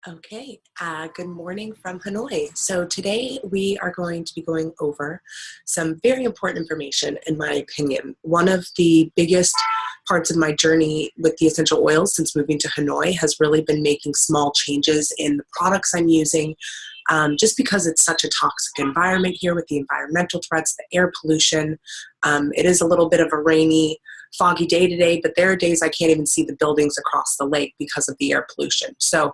Okay, good morning from Hanoi. So today we are going to be going over some very important information, in my opinion. One of the biggest parts of my journey with the essential oils since moving to Hanoi has really been making small changes in the products I'm using, just because it's such a toxic environment here with the environmental threats, the air pollution. It is a little bit of a rainy, foggy day today, but there are days I can't even see the buildings across the lake because of the air pollution. So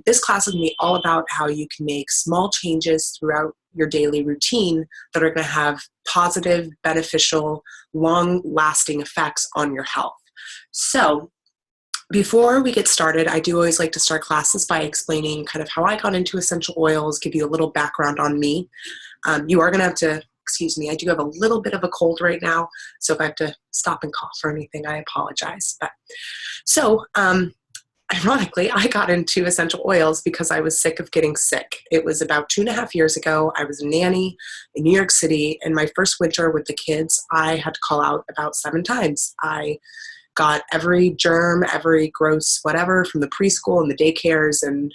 this class is going to be all about how you can make small changes throughout your daily routine that are going to have positive, beneficial, long-lasting effects on your health. So before we get started, I do always like to start classes by explaining kind of how I got into essential oils, give you a little background on me. You are going to have to, excuse me, I do have a little bit of a cold right now, so if I have to stop and cough or anything, I apologize. Ironically, I got into essential oils because I was sick of getting sick. It was about 2.5 years ago. I was a nanny in New York City, and my first winter with the kids, I had to call out about 7 times. I got every germ, every gross whatever from the preschool and the daycares, and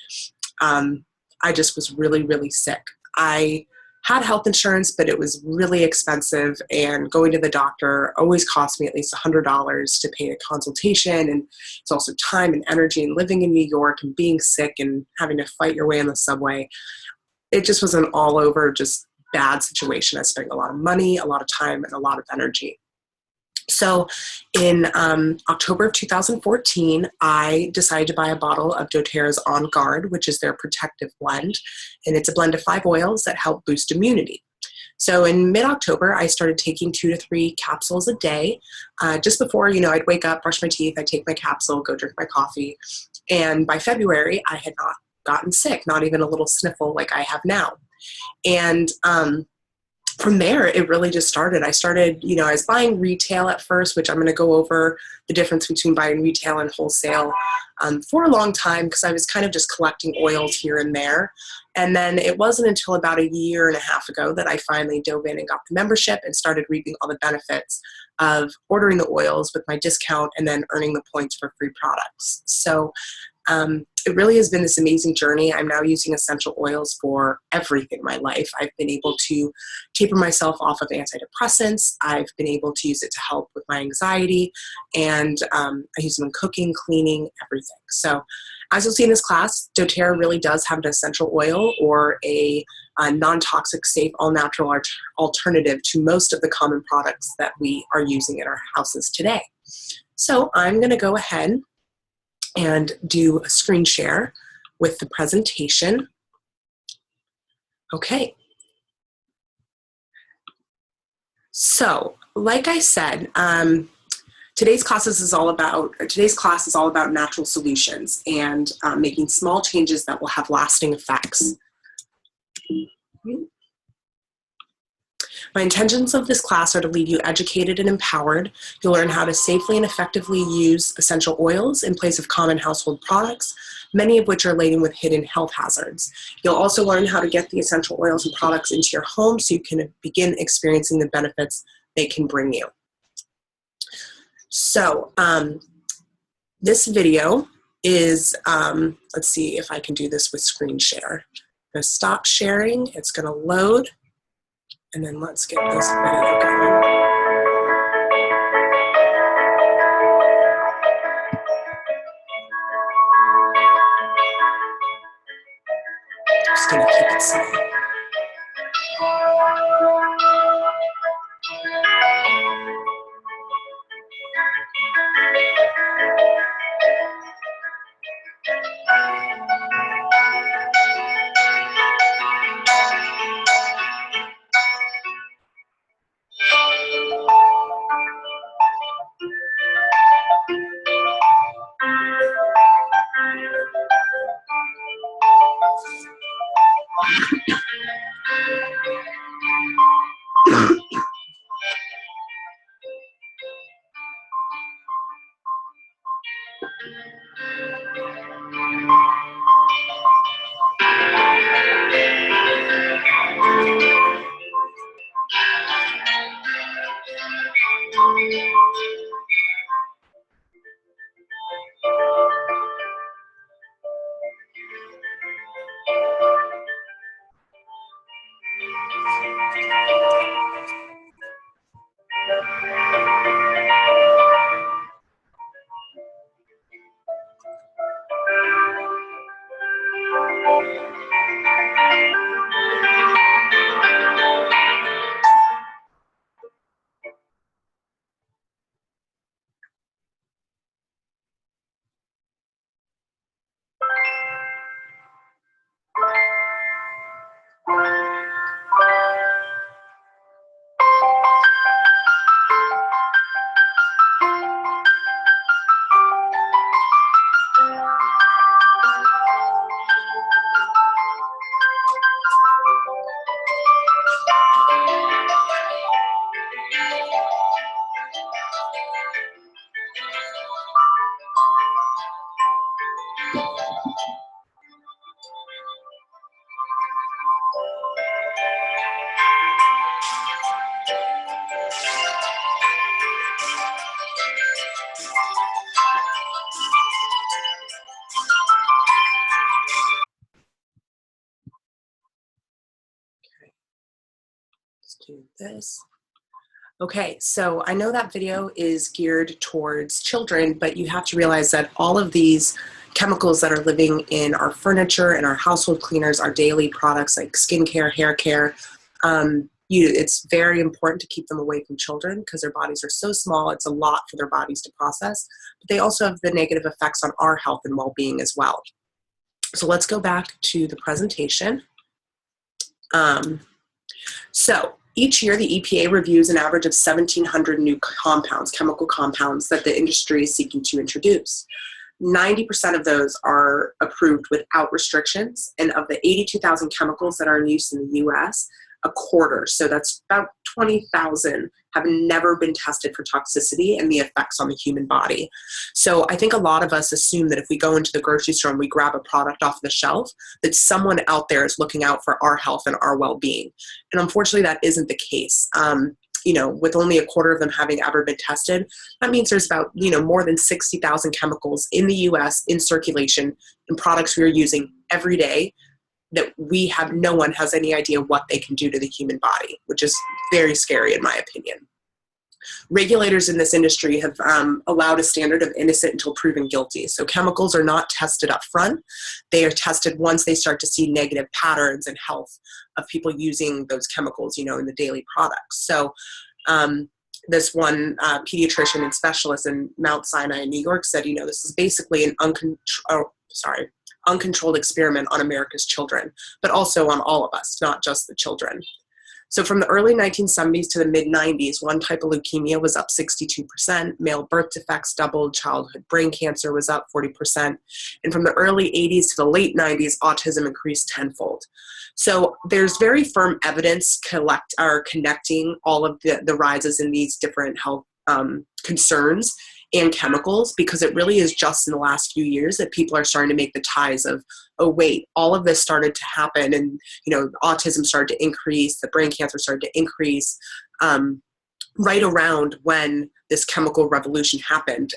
I just was really, really sick. I had health insurance, but it was really expensive, and going to the doctor always cost me at least $100 to pay a consultation, and it's also time and energy, and living in New York and being sick and having to fight your way on the subway. It just was an all over just bad situation. I spent a lot of money, a lot of time, and a lot of energy. So in October of 2014, I decided to buy a bottle of doTERRA's On Guard, which is their protective blend. And it's a blend of 5 oils that help boost immunity. So in mid-October, I started taking 2 to 3 capsules a day. Just before, I'd wake up, brush my teeth, I'd take my capsule, go drink my coffee. And by February, I had not gotten sick, not even a little sniffle like I have now. And from there, it really just started. I was buying retail at first, which I'm going to go over the difference between buying retail and wholesale for a long time, because I was kind of just collecting oils here and there. And then it wasn't until about 1.5 years ago that I finally dove in and got the membership and started reaping all the benefits of ordering the oils with my discount and then earning the points for free products. So it really has been this amazing journey. I'm now using essential oils for everything in my life. I've been able to taper myself off of antidepressants. I've been able to use it to help with my anxiety, and I use them in cooking, cleaning, everything. So as you'll see in this class, doTERRA really does have an essential oil or a non-toxic, safe, all-natural alternative to most of the common products that we are using in our houses today. So I'm going to go ahead and do a screen share with the presentation. Okay. So, like I said, today's class is all about natural solutions and making small changes that will have lasting effects. My intentions of this class are to leave you educated and empowered. You'll learn how to safely and effectively use essential oils in place of common household products, many of which are laden with hidden health hazards. You'll also learn how to get the essential oils and products into your home so you can begin experiencing the benefits they can bring you. So this video is, let's see if I can do this with screen share. I'm going to stop sharing. It's going to load. And then let's get this video going. Just gonna keep it slow. do this. Okay, so I know that video is geared towards children, but you have to realize that all of these chemicals that are living in our furniture and our household cleaners, our daily products like skincare, hair care, it's very important to keep them away from children because their bodies are so small. It's a lot for their bodies to process, but they also have the negative effects on our health and well-being as well. So let's go back to the presentation. So each year, the EPA reviews an average of 1,700 new compounds, chemical compounds, that the industry is seeking to introduce. 90% of those are approved without restrictions, and of the 82,000 chemicals that are in use in the US, a quarter, so that's about 20,000, have never been tested for toxicity and the effects on the human body. So I think a lot of us assume that if we go into the grocery store and we grab a product off the shelf, that someone out there is looking out for our health and our well-being. And unfortunately, that isn't the case. With only a quarter of them having ever been tested, that means there's about, more than 60,000 chemicals in the US in circulation in products we are using every day that no one has any idea what they can do to the human body, which is very scary in my opinion. Regulators in this industry have allowed a standard of innocent until proven guilty. So chemicals are not tested up front. They are tested once they start to see negative patterns in health of people using those chemicals, in the daily products. So this one pediatrician and specialist in Mount Sinai in New York said, this is basically an uncontrolled experiment on America's children, but also on all of us, not just the children. So from the early 1970s to the mid-90s, one type of leukemia was up 62%, male birth defects doubled, childhood brain cancer was up 40%, and from the early 80s to the late 90s, autism increased tenfold. So there's very firm evidence connecting all of the rises in these different health concerns and chemicals, because it really is just in the last few years that people are starting to make the ties of, oh wait, all of this started to happen, and autism started to increase, the brain cancer started to increase right around when this chemical revolution happened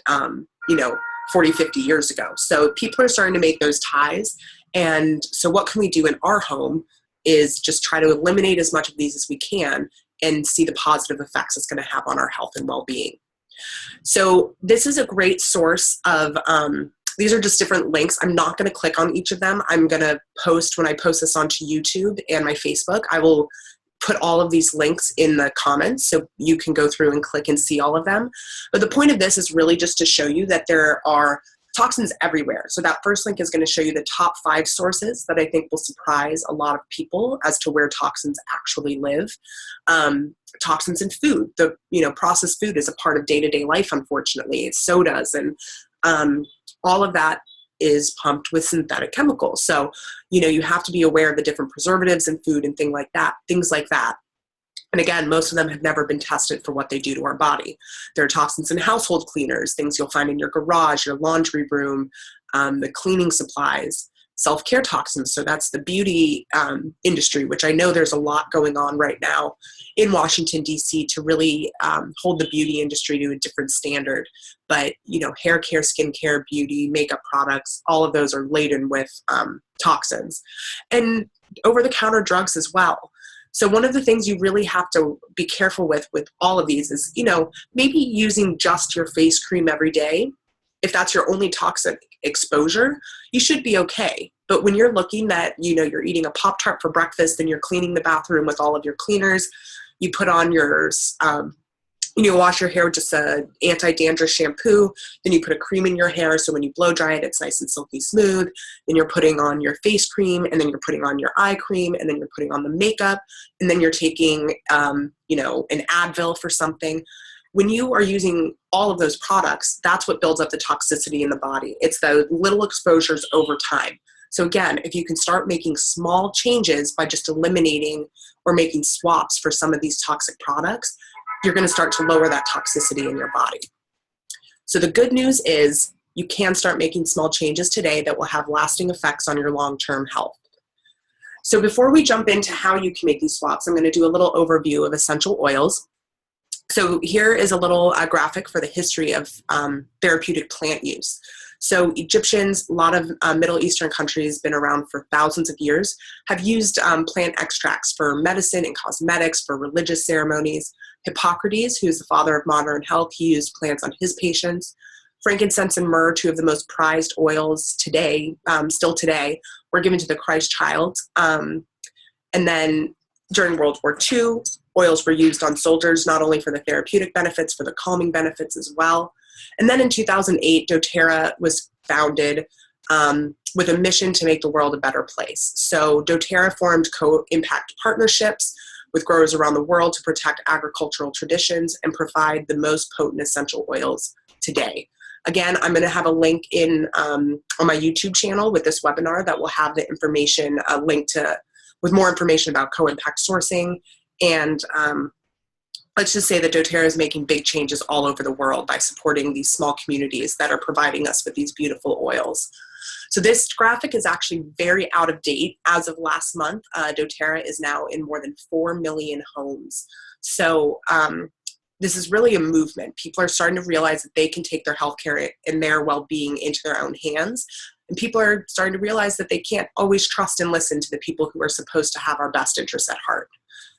40, 50 years ago. So people are starting to make those ties, and so what can we do in our home is just try to eliminate as much of these as we can and see the positive effects it's going to have on our health and well-being. So this is a great source of, these are just different links. I'm not going to click on each of them. I'm going to post, when I post this onto YouTube and my Facebook, I will put all of these links in the comments so you can go through and click and see all of them. But the point of this is really just to show you that there are toxins everywhere. So that first link is going to show you the top 5 sources that I think will surprise a lot of people as to where toxins actually live. Toxins in food. The processed food is a part of day-to-day life, unfortunately. Sodas and all of that is pumped with synthetic chemicals. So, you have to be aware of the different preservatives in food and things like that. And again, most of them have never been tested for what they do to our body. There are toxins in household cleaners, things you'll find in your garage, your laundry room, the cleaning supplies, self-care toxins. So that's the beauty industry, which I know there's a lot going on right now in Washington, D.C. to really hold the beauty industry to a different standard. But, hair care, skin care, beauty, makeup products, all of those are laden with toxins. And over-the-counter drugs as well. So one of the things you really have to be careful with all of these is, maybe using just your face cream every day. If that's your only toxic exposure, you should be okay. But when you're looking at, you're eating a Pop-Tart for breakfast and you're cleaning the bathroom with all of your cleaners, you put on your, wash your hair with just a anti-dandruff shampoo, then you put a cream in your hair so when you blow dry it, it's nice and silky smooth. Then you're putting on your face cream, and then you're putting on your eye cream, and then you're putting on the makeup, and then you're taking, an Advil for something. When you are using all of those products, that's what builds up the toxicity in the body. It's the little exposures over time. So again, if you can start making small changes by just eliminating or making swaps for some of these toxic products, you're going to start to lower that toxicity in your body. So the good news is you can start making small changes today that will have lasting effects on your long-term health. So before we jump into how you can make these swaps, I'm going to do a little overview of essential oils. So here is a little graphic for the history of therapeutic plant use. So Egyptians, a lot of Middle Eastern countries, been around for thousands of years, have used plant extracts for medicine and cosmetics, for religious ceremonies. Hippocrates, who's the father of modern health, he used plants on his patients. Frankincense and myrrh, two of the most prized oils today, still today, were given to the Christ child. And then during World War II, oils were used on soldiers, not only for the therapeutic benefits, for the calming benefits as well. And then in 2008, doTERRA was founded with a mission to make the world a better place. So doTERRA formed co-impact partnerships with growers around the world to protect agricultural traditions and provide the most potent essential oils today. Again, I'm going to have a link in on my YouTube channel with this webinar that will have the information linked to with more information about co-impact sourcing. And let's just say that doTERRA is making big changes all over the world by supporting these small communities that are providing us with these beautiful oils. So this graphic is actually very out of date. As of last month, doTERRA is now in more than 4 million homes. So this is really a movement. People are starting to realize that they can take their healthcare and their well-being into their own hands. And people are starting to realize that they can't always trust and listen to the people who are supposed to have our best interests at heart.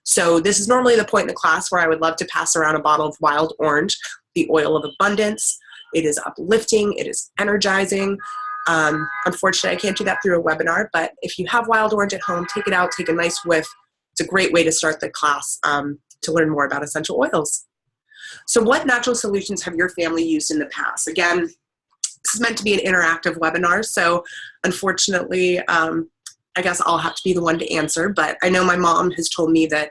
So this is normally the point in the class where I would love to pass around a bottle of wild orange, the oil of abundance. It is uplifting, it is energizing. Unfortunately, I can't do that through a webinar, but if you have wild orange at home, take it out, take a nice whiff. It's a great way to start the class to learn more about essential oils. So what natural solutions have your family used in the past? Again, this is meant to be an interactive webinar, so unfortunately, I guess I'll have to be the one to answer, but I know my mom has told me that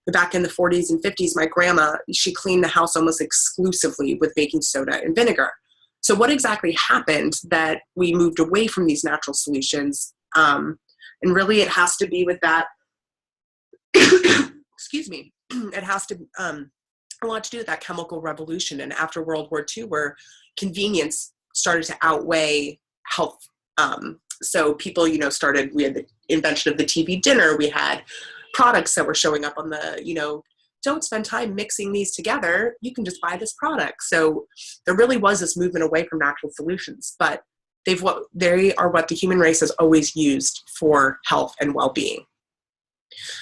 back in the 40s and 50s, my grandma, she cleaned the house almost exclusively with baking soda and vinegar. So what exactly happened that we moved away from these natural solutions? And really it has to be with that, excuse me, it has to a lot to do with that chemical revolution. And after World War II, where convenience started to outweigh health. So people, we had the invention of the TV dinner. We had products that were showing up on the, don't spend time mixing these together. You can just buy this product. So there really was this movement away from natural solutions, but they are what the human race has always used for health and well-being.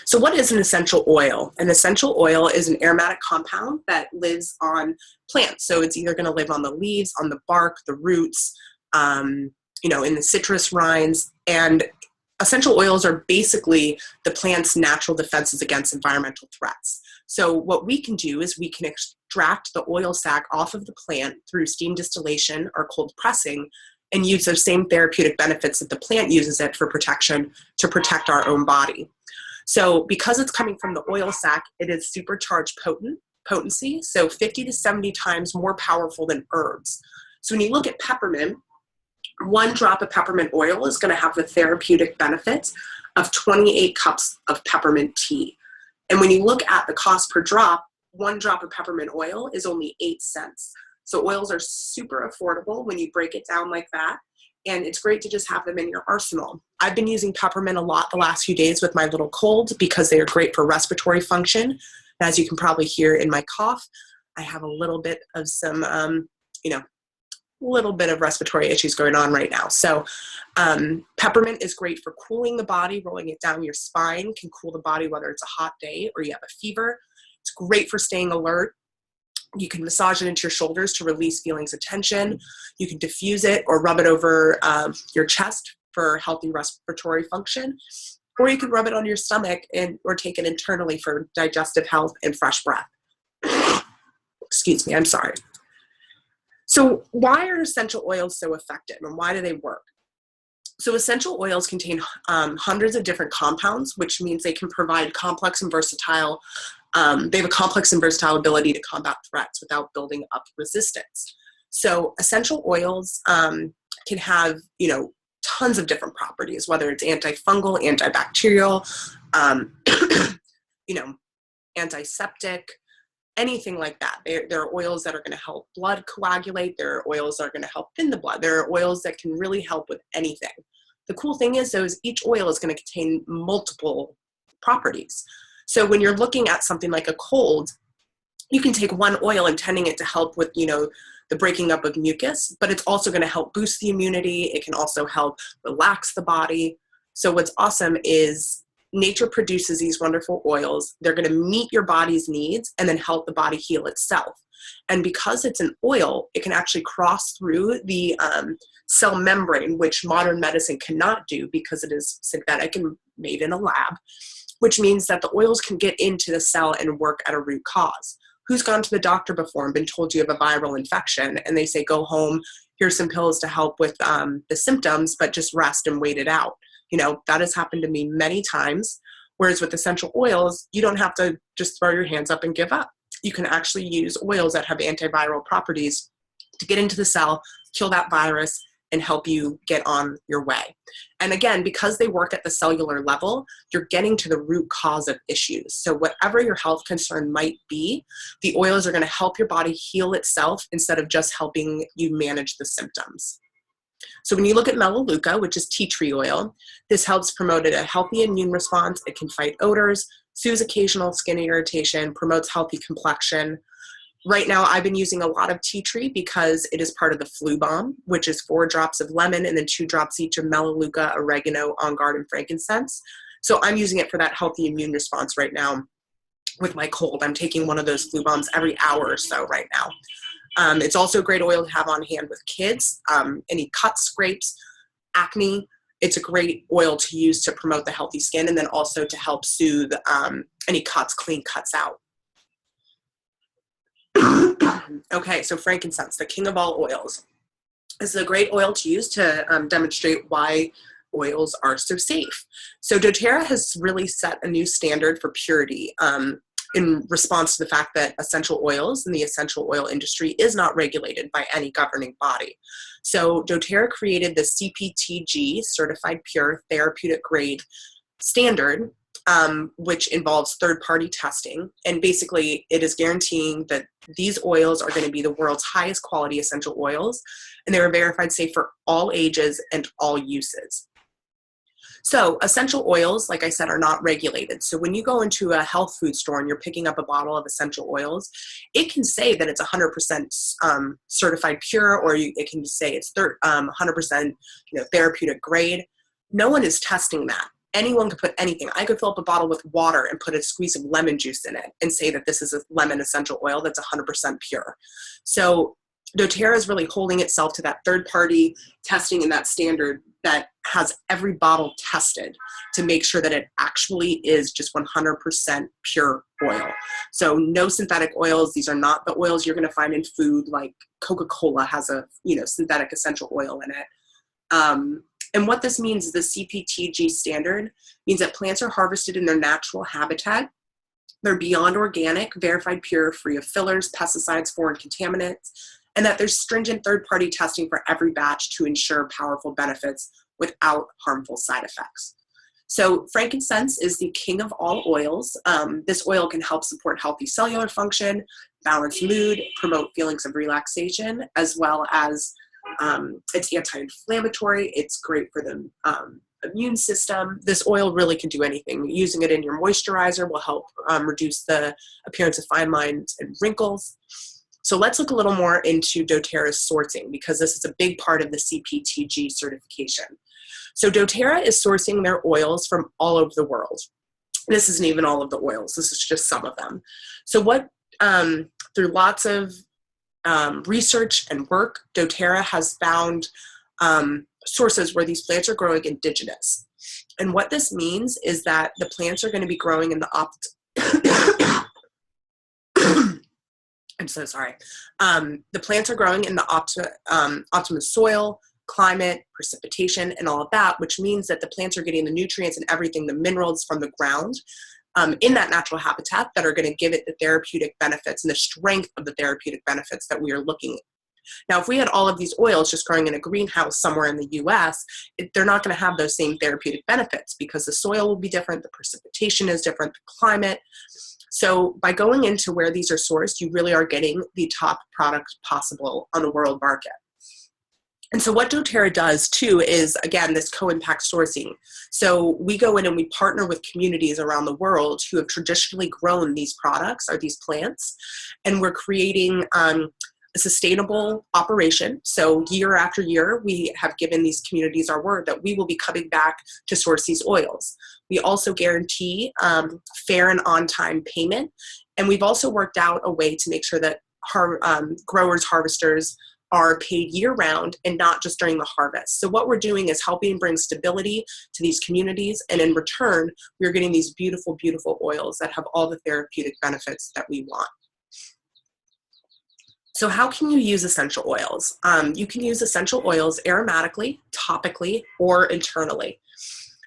So what is an essential oil? An essential oil is an aromatic compound that lives on plants. So it's either going to live on the leaves, on the bark, the roots, in the citrus rinds. And essential oils are basically the plant's natural defenses against environmental threats. So what we can do is we can extract the oil sac off of the plant through steam distillation or cold pressing and use those same therapeutic benefits that the plant uses it for protection to protect our own body. So because it's coming from the oil sac, it is supercharged potency, so 50 to 70 times more powerful than herbs. So when you look at peppermint, 1 drop of peppermint oil is going to have the therapeutic benefits of 28 cups of peppermint tea. And when you look at the cost per drop, 1 drop of peppermint oil is only 8 cents. So oils are super affordable when you break it down like that. And it's great to just have them in your arsenal. I've been using peppermint a lot the last few days with my little cold because they are great for respiratory function. As you can probably hear in my cough, I have a little bit of some, little bit of respiratory issues going on right now. So peppermint is great for cooling the body, rolling it down your spine, can cool the body whether it's a hot day or you have a fever. It's great for staying alert. You can massage it into your shoulders to release feelings of tension. You can diffuse it or rub it over your chest for healthy respiratory function. Or you can rub it on your stomach or take it internally for digestive health and fresh breath. Excuse me, I'm sorry. So why are essential oils so effective and why do they work? So essential oils contain hundreds of different compounds, which means they can provide complex and versatile they have a complex and versatile ability to combat threats without building up resistance. So essential oils can have, tons of different properties, whether it's antifungal, antibacterial, antiseptic, anything like that. There are oils that are going to help blood coagulate. There are oils that are going to help thin the blood. There are oils that can really help with anything. The cool thing is, each oil is going to contain multiple properties. So when you're looking at something like a cold, you can take one oil intending it to help with, the breaking up of mucus, but it's also going to help boost the immunity. It can also help relax the body. So what's awesome is nature produces these wonderful oils. They're going to meet your body's needs and then help the body heal itself. And because it's an oil, it can actually cross through the cell membrane, which modern medicine cannot do because it is synthetic and made in a lab, which means that the oils can get into the cell and work at a root cause. Who's gone to the doctor before and been told you have a viral infection and they say, go home, here's some pills to help with the symptoms, but just rest and wait it out. You know, that has happened to me many times. Whereas with essential oils, you don't have to just throw your hands up and give up. You can actually use oils that have antiviral properties to get into the cell, kill that virus, and help you get on your way. And again, because they work at the cellular level, you're getting to the root cause of issues. So whatever your health concern might be, the oils are going to help your body heal itself instead of just helping you manage the symptoms. So when you look at Melaleuca, which is tea tree oil, this helps promote a healthy immune response. It can fight odors, soothes occasional skin irritation, promotes healthy complexion. Right now, I've been using a lot of tea tree because it is part of the flu balm, which is 4 drops of lemon and then 2 drops each of Melaleuca, oregano, on guard, and frankincense. So I'm using it for that healthy immune response right now with my cold. I'm taking one of those flu balms every hour or so right now. It's also a great oil to have on hand with kids, any cuts, scrapes, acne. It's a great oil to use to promote the healthy skin and then also to help soothe any cuts, clean cuts out. Okay, so frankincense, the king of all oils. This is a great oil to use to demonstrate why oils are so safe. So doTERRA has really set a new standard for purity in response to the fact that essential oils in the essential oil industry is not regulated by any governing body. So doTERRA created the CPTG, Certified Pure Therapeutic Grade standard, which involves third-party testing. And basically, it is guaranteeing that these oils are going to be the world's highest quality essential oils, and they are verified safe for all ages and all uses. So essential oils, like I said, are not regulated. So when you go into a health food store and you're picking up a bottle of essential oils, it can say that it's 100% certified pure, or it can say it's 100% therapeutic grade. No one is testing that. Anyone could put anything. I could fill up a bottle with water and put a squeeze of lemon juice in it and say that this is a lemon essential oil that's 100% pure. So doTERRA is really holding itself to that third-party testing and that standard that has every bottle tested to make sure that it actually is just 100% pure oil. So no synthetic oils. These are not the oils you're going to find in food, like Coca-Cola has a synthetic essential oil in it. And what this means is the CPTG standard means that plants are harvested in their natural habitat. They're beyond organic, verified pure, free of fillers, pesticides, foreign contaminants, and that there's stringent third-party testing for every batch to ensure powerful benefits without harmful side effects. So frankincense is the king of all oils. This oil can help support healthy cellular function, balance mood, promote feelings of relaxation, as well as it's anti-inflammatory. It's great for the immune system. This oil really can do anything. Using it in your moisturizer will help reduce the appearance of fine lines and wrinkles. So let's look a little more into doTERRA's sourcing, because this is a big part of the CPTG certification. So doTERRA is sourcing their oils from all over the world. This isn't even all of the oils. This is just some of them. So through lots of research and work, doTERRA has found sources where these plants are growing indigenous. And what this means is that the plants are going to be growing in the I'm so sorry. The plants are growing in the optimum soil, climate, precipitation, and all of that, which means that the plants are getting the nutrients and everything, the minerals from the ground in that natural habitat that are going to give it the therapeutic benefits and the strength of the therapeutic benefits that we are looking at. Now, if we had all of these oils just growing in a greenhouse somewhere in the US, they're not going to have those same therapeutic benefits because the soil will be different, the precipitation is different, the climate. So by going into where these are sourced, you really are getting the top product possible on the world market. And so what doTERRA does too is, again, this co-impact sourcing. So we go in and we partner with communities around the world who have traditionally grown these products or these plants, and we're creating a sustainable operation. So year after year, we have given these communities our word that we will be coming back to source these oils. We also guarantee fair and on-time payment. And we've also worked out a way to make sure that growers, harvesters are paid year-round and not just during the harvest. So what we're doing is helping bring stability to these communities, and in return, we're getting these beautiful, beautiful oils that have all the therapeutic benefits that we want. So how can you use essential oils? You can use essential oils aromatically, topically, or internally.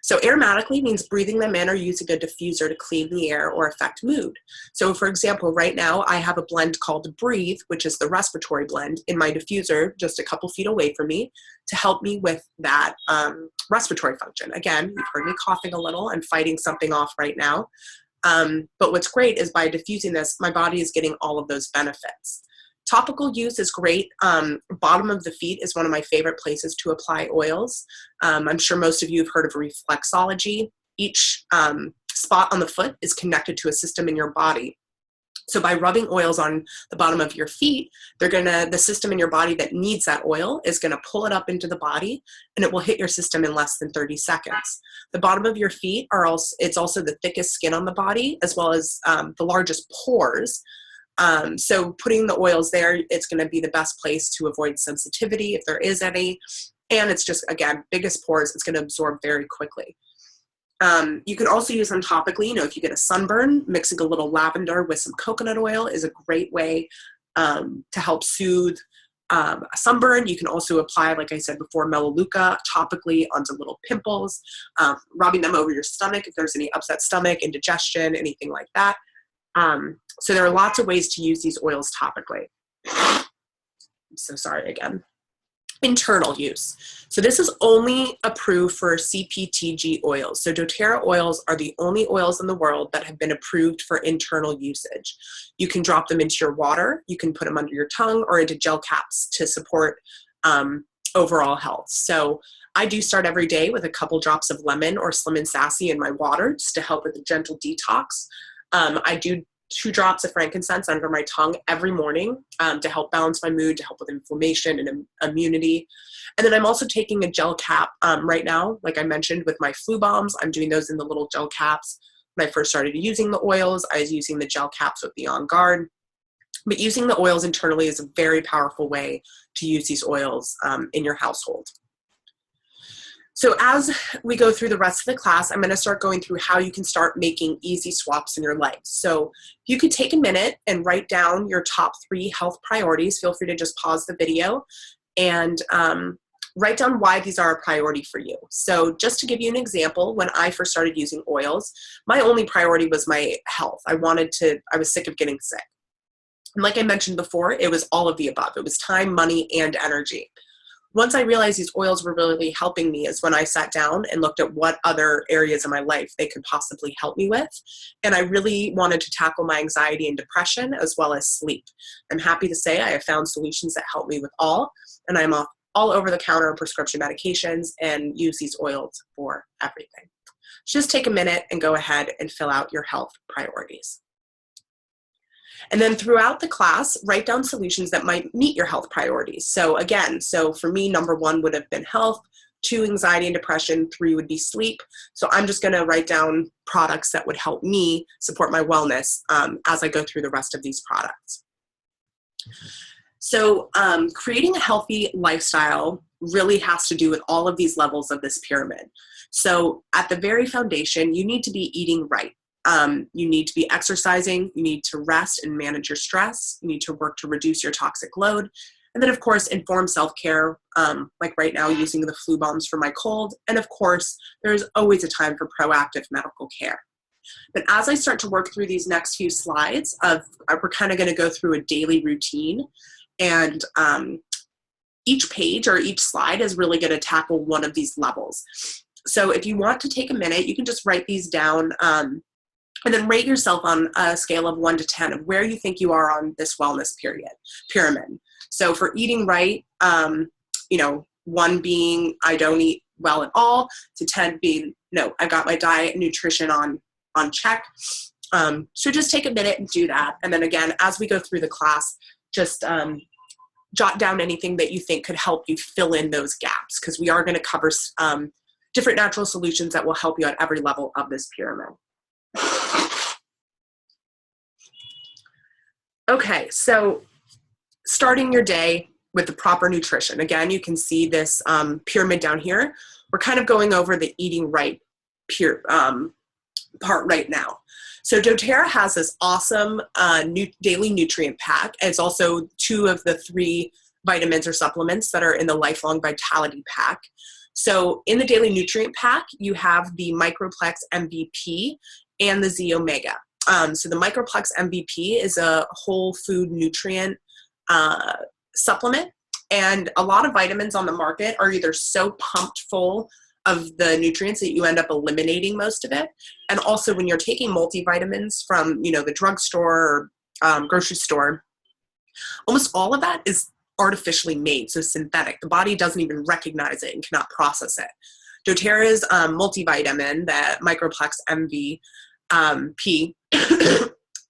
So aromatically means breathing them in or using a diffuser to clean the air or affect mood. So for example, right now I have a blend called Breathe, which is the respiratory blend, in my diffuser just a couple feet away from me to help me with that respiratory function. Again, you've heard me coughing a little. I'm fighting something off right now. But what's great is by diffusing this, my body is getting all of those benefits. Topical use is great. Bottom of the feet is one of my favorite places to apply oils. I'm sure most of you have heard of reflexology. Each spot on the foot is connected to a system in your body. So by rubbing oils on the bottom of your feet, the system in your body that needs that oil is gonna pull it up into the body, and it will hit your system in less than 30 seconds. The bottom of your feet it's also the thickest skin on the body, as well as the largest pores. So putting the oils there, it's going to be the best place to avoid sensitivity if there is any. And it's just, again, biggest pores, it's going to absorb very quickly. You can also use them topically. If you get a sunburn, mixing a little lavender with some coconut oil is a great way to help soothe a sunburn. You can also apply, like I said before, melaleuca topically onto little pimples, rubbing them over your stomach if there's any upset stomach, indigestion, anything like that. So there are lots of ways to use these oils topically. I'm so sorry again. Internal use. So this is only approved for CPTG oils. So doTERRA oils are the only oils in the world that have been approved for internal usage. You can drop them into your water, you can put them under your tongue, or into gel caps to support overall health. So I do start every day with a couple drops of lemon or Slim and Sassy in my water just to help with a gentle detox. I do 2 drops of frankincense under my tongue every morning to help balance my mood, to help with inflammation and immunity. And then I'm also taking a gel cap right now, like I mentioned with my flu bombs. I'm doing those in the little gel caps. When I first started using the oils, I was using the gel caps with the On Guard. But using the oils internally is a very powerful way to use these oils in your household. So as we go through the rest of the class, I'm going to start going through how you can start making easy swaps in your life. So you could take a minute and write down your top 3 health priorities. Feel free to just pause the video and write down why these are a priority for you. So just to give you an example, when I first started using oils, my only priority was my health. I was sick of getting sick. And like I mentioned before, it was all of the above. It was time, money, and energy. Once I realized these oils were really helping me is when I sat down and looked at what other areas of my life they could possibly help me with. And I really wanted to tackle my anxiety and depression as well as sleep. I'm happy to say I have found solutions that help me with all, and I'm off all over the counter prescription medications and use these oils for everything. Just take a minute and go ahead and fill out your health priorities. And then throughout the class, write down solutions that might meet your health priorities. So again, for me, number 1 would have been health, 2, anxiety and depression, 3 would be sleep. So I'm just going to write down products that would help me support my wellness as I go through the rest of these products. So creating a healthy lifestyle really has to do with all of these levels of this pyramid. So at the very foundation, you need to be eating right. You need to be exercising, you need to rest and manage your stress, you need to work to reduce your toxic load, and then of course informed self-care, like right now using the flu bombs for my cold, and of course there's always a time for proactive medical care. But as I start to work through these next few slides, we're kind of going to go through a daily routine, and each page or each slide is really going to tackle one of these levels. So if you want to take a minute, you can just write these down and then rate yourself on a scale of 1 to 10 of where you think you are on this wellness pyramid. So for eating right, 1 being I don't eat well at all, to 10 being no, I got my diet and nutrition on check. So just take a minute and do that. And then again, as we go through the class, just jot down anything that you think could help you fill in those gaps, because we are going to cover different natural solutions that will help you at every level of this pyramid. Okay, so starting your day with the proper nutrition. Again, you can see this pyramid down here. We're kind of going over the eating right part right now. So doTERRA has this awesome daily nutrient pack. It's also 2 of the 3 vitamins or supplements that are in the Lifelong Vitality pack. So in the daily nutrient pack, you have the Microplex MVP and the Z Omega. So the Microplex MVP is a whole food nutrient supplement, and a lot of vitamins on the market are either so pumped full of the nutrients that you end up eliminating most of it. And also when you're taking multivitamins from, the drugstore or grocery store, almost all of that is artificially made, so synthetic. The body doesn't even recognize it and cannot process it. doTERRA's multivitamin, the Microplex MVP,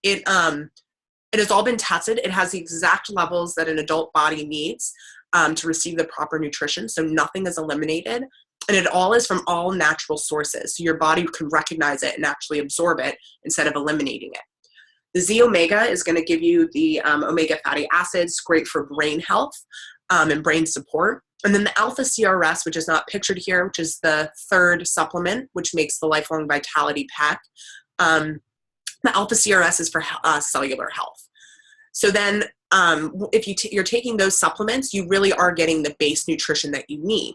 it has all been tested. It has the exact levels that an adult body needs to receive the proper nutrition, so nothing is eliminated. And it all is from all natural sources, so your body can recognize it and actually absorb it instead of eliminating it. The Z Omega is going to give you the omega fatty acids, great for brain health and brain support. And then the Alpha CRS, which is not pictured here, which is the 3rd supplement, which makes the Lifelong Vitality pack. The Alpha CRS is for cellular health. So then if you're taking those supplements, you really are getting the base nutrition that you need.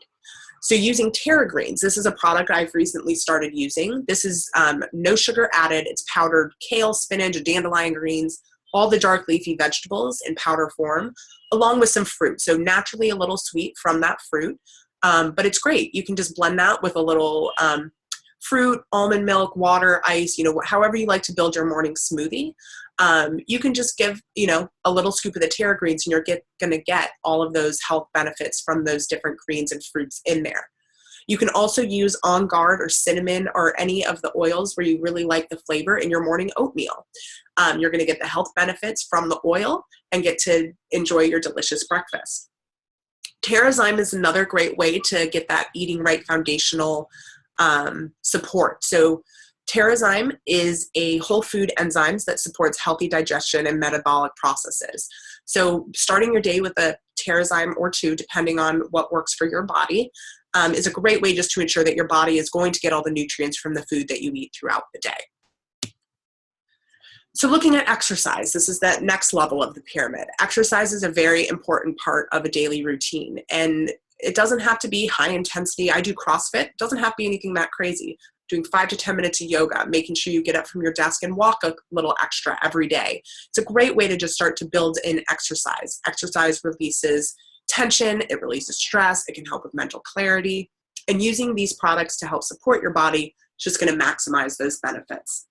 So using Terra Greens, this is a product I've recently started using. This is no sugar added. It's powdered kale, spinach, dandelion greens, all the dark leafy vegetables in powder form, along with some fruit. So naturally a little sweet from that fruit, but it's great. You can just blend that with a little fruit, almond milk, water, ice, however you like to build your morning smoothie. You can just give, a little scoop of the Terra Greens, and you're going to get all of those health benefits from those different greens and fruits in there. You can also use On Guard or cinnamon or any of the oils where you really like the flavor in your morning oatmeal. You're going to get the health benefits from the oil and get to enjoy your delicious breakfast. Terrazyme is another great way to get that eating right foundational support. So Terrazyme is a whole food enzymes that supports healthy digestion and metabolic processes. So starting your day with a Terrazyme or 2, depending on what works for your body, is a great way just to ensure that your body is going to get all the nutrients from the food that you eat throughout the day. So looking at exercise, this is that next level of the pyramid. Exercise is a very important part of a daily routine, and it doesn't have to be high intensity. I do CrossFit. It doesn't have to be anything that crazy. Doing 5 to 10 minutes of yoga, making sure you get up from your desk and walk a little extra every day. It's a great way to just start to build in exercise. Exercise releases tension, it releases stress, it can help with mental clarity. And using these products to help support your body is just going to maximize those benefits.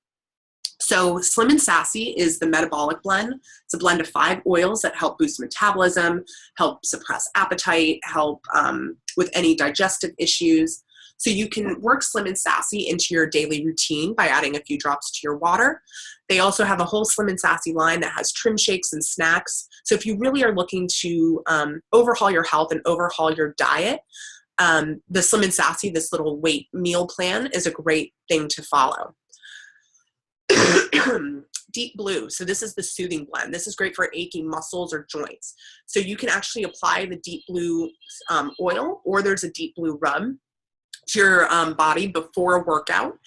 So Slim and Sassy is the metabolic blend. It's a blend of 5 oils that help boost metabolism, help suppress appetite, help with any digestive issues. So you can work Slim and Sassy into your daily routine by adding a few drops to your water. They also have a whole Slim and Sassy line that has trim shakes and snacks. So if you really are looking to overhaul your health and overhaul your diet, the Slim and Sassy, this little weight meal plan, is a great thing to follow. Deep Blue. So this is the soothing blend. This is great for aching muscles or joints. So you can actually apply the Deep Blue oil, or there's a Deep Blue rub to your body before a workout.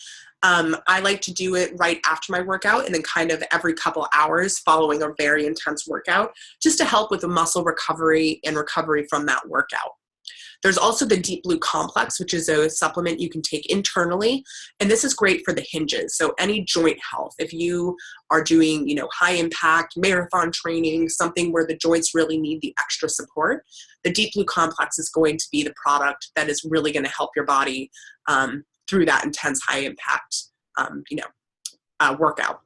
I like to do it right after my workout, and then kind of every couple hours following a very intense workout, just to help with the muscle recovery and recovery from that workout. There's also the Deep Blue Complex, which is a supplement you can take internally, and this is great for the hinges. So any joint health, if you are doing, high impact marathon training, something where the joints really need the extra support, the Deep Blue Complex is going to be the product that is really going to help your body through that intense high impact, workout.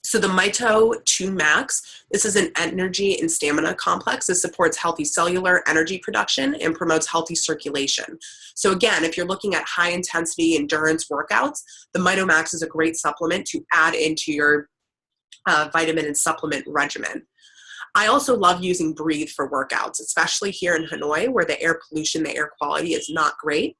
So the Mito 2 Max, this is an energy and stamina complex. This supports healthy cellular energy production and promotes healthy circulation. So again, if you're looking at high intensity endurance workouts, the Mito Max is a great supplement to add into your vitamin and supplement regimen. I also love using Breathe for workouts, especially here in Hanoi where the air pollution, the air quality is not great.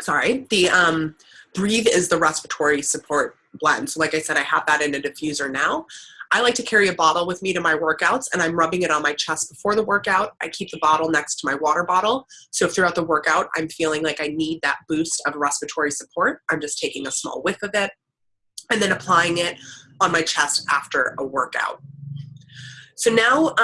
Sorry, the Breathe is the respiratory support blend. So like I said, I have that in a diffuser now. I like to carry a bottle with me to my workouts, and I'm rubbing it on my chest before the workout. I keep the bottle next to my water bottle. So if throughout the workout I'm feeling like I need that boost of respiratory support, I'm just taking a small whiff of it and then applying it on my chest after a workout. So now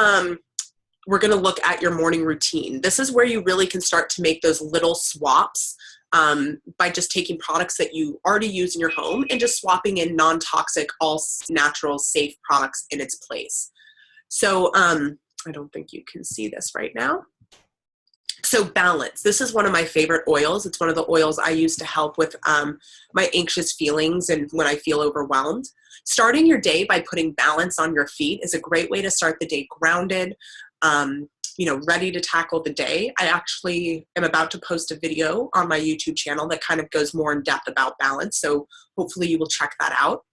we're going to look at your morning routine. This is where you really can start to make those little swaps by just taking products that you already use in your home and just swapping in non-toxic, all natural, safe products in its place. So I don't think you can see this right now. So balance. This is one of my favorite oils. It's one of the oils I use to help with my anxious feelings and when I feel overwhelmed. Starting your day by putting balance on your feet is a great way to start the day grounded, ready to tackle the day. I actually am about to post a video on my YouTube channel that kind of goes more in depth about balance. So hopefully you will check that out.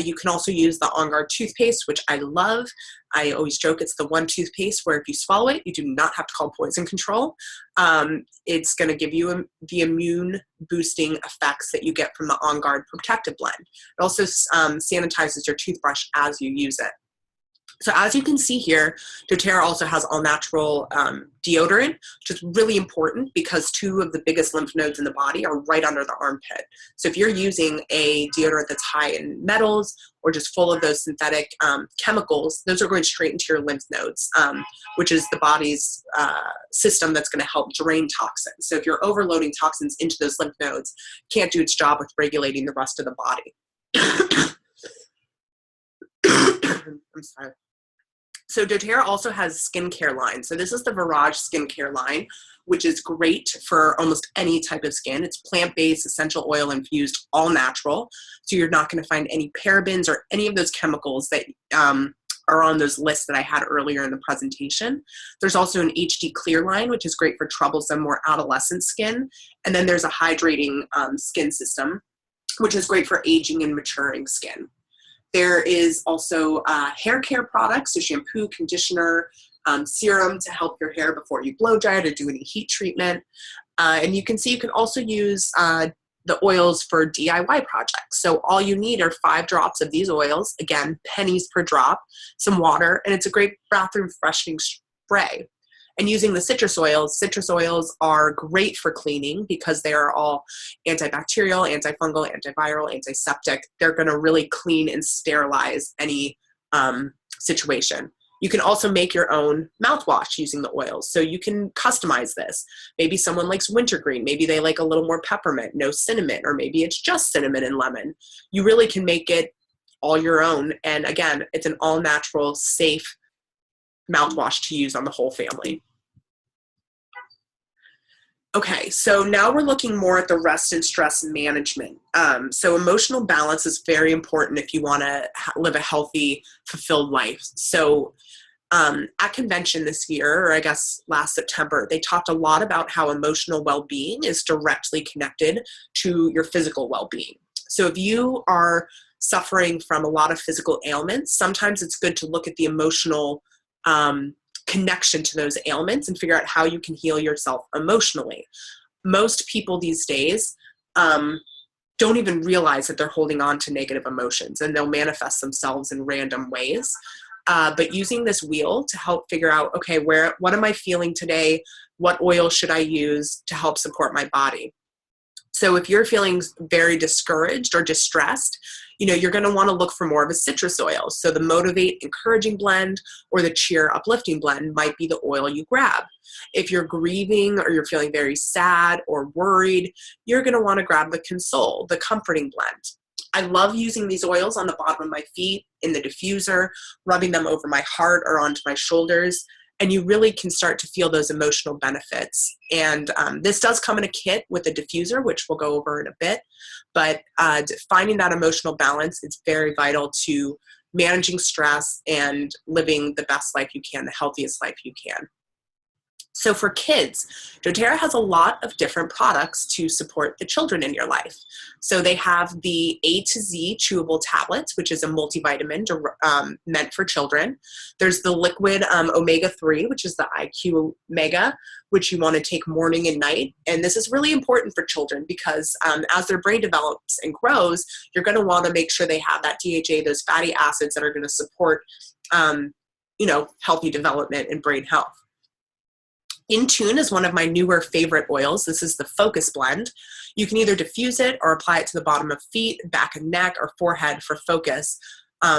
You can also use the On Guard toothpaste, which I love. I always joke it's the one toothpaste where if you swallow it, you do not have to call poison control. It's going to give you the immune boosting effects that you get from the On Guard protective blend. It also sanitizes your toothbrush as you use it. So as you can see here, doTERRA also has all-natural deodorant, which is really important because two of the biggest lymph nodes in the body are right under the armpit. So if you're using a deodorant that's high in metals or just full of those synthetic chemicals, those are going straight into your lymph nodes, which is the body's system that's going to help drain toxins. So if you're overloading toxins into those lymph nodes, it can't do its job with regulating the rest of the body. I'm sorry. So doTERRA also has skincare line. So this is the Virage skincare line, which is great for almost any type of skin. It's plant-based, essential oil infused, all natural. So you're not going to find any parabens or any of those chemicals that are on those lists that I had earlier in the presentation. There's also an HD Clear line, which is great for troublesome, more adolescent skin. And then there's a hydrating skin system, which is great for aging and maturing skin. There is also hair care products, so shampoo, conditioner, serum to help your hair before you blow dry it or do any heat treatment. And you can see you can also use the oils for DIY projects. So all you need are 5 drops of these oils, again, pennies per drop, some water, and it's a great bathroom freshening spray. And using the citrus oils are great for cleaning because they are all antibacterial, antifungal, antiviral, antiseptic. They're going to really clean and sterilize any situation. You can also make your own mouthwash using the oils. So you can customize this. Maybe someone likes wintergreen. Maybe they like a little more peppermint, no cinnamon, or maybe it's just cinnamon and lemon. You really can make it all your own. And again, it's an all-natural, safe mouthwash to use on the whole family. Okay, so now we're looking more at the rest and stress management. So emotional balance is very important if you want to live a healthy, fulfilled life. So at convention this year, or I guess last September, they talked a lot about how emotional well-being is directly connected to your physical well-being. So if you are suffering from a lot of physical ailments, sometimes it's good to look at the emotional connection to those ailments and figure out how you can heal yourself emotionally. Most people these days don't even realize that they're holding on to negative emotions, and they'll manifest themselves in random ways. But using this wheel to help figure out, okay, what am I feeling today? What oil should I use to help support my body? So if you're feeling very discouraged or distressed, you're going to want to look for more of a citrus oil. So the Motivate Encouraging Blend or the Cheer Uplifting Blend might be the oil you grab. If you're grieving or you're feeling very sad or worried, you're going to want to grab the Console, the Comforting Blend. I love using these oils on the bottom of my feet, in the diffuser, rubbing them over my heart or onto my shoulders. And you really can start to feel those emotional benefits. And this does come in a kit with a diffuser, which we'll go over in a bit. But finding that emotional balance is very vital to managing stress and living the best life you can, the healthiest life you can. So for kids, doTERRA has a lot of different products to support the children in your life. So they have the A to Z chewable tablets, which is a multivitamin meant for children. There's the liquid omega-3, which is the IQ Mega, which you want to take morning and night. And this is really important for children because as their brain develops and grows, you're going to want to make sure they have that DHA, those fatty acids that are going to support healthy development and brain health. In Tune is one of my newer favorite oils. This is the Focus Blend. You can either diffuse it or apply it to the bottom of feet, back and neck, or forehead for focus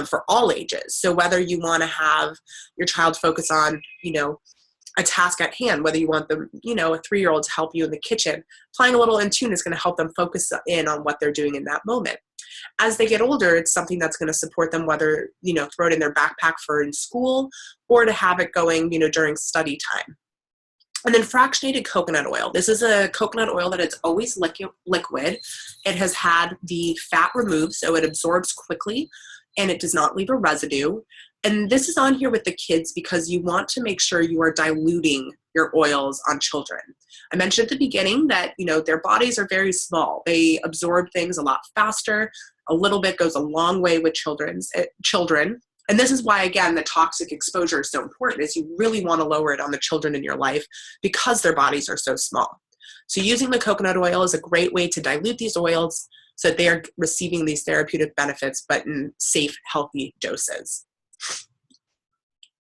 for all ages. So whether you want to have your child focus on, a task at hand, whether you want them, a 3-year-old to help you in the kitchen, applying a little In Tune is going to help them focus in on what they're doing in that moment. As they get older, it's something that's going to support them, whether, throw it in their backpack for in school or to have it going, during study time. And then fractionated coconut oil. This is a coconut oil that is always liquid. It has had the fat removed, so it absorbs quickly and it does not leave a residue. And this is on here with the kids because you want to make sure you are diluting your oils on children. I mentioned at the beginning that, their bodies are very small. They absorb things a lot faster. A little bit goes a long way with children. And this is why, again, the toxic exposure is so important, is you really want to lower it on the children in your life because their bodies are so small. So using the coconut oil is a great way to dilute these oils so that they are receiving these therapeutic benefits, but in safe, healthy doses.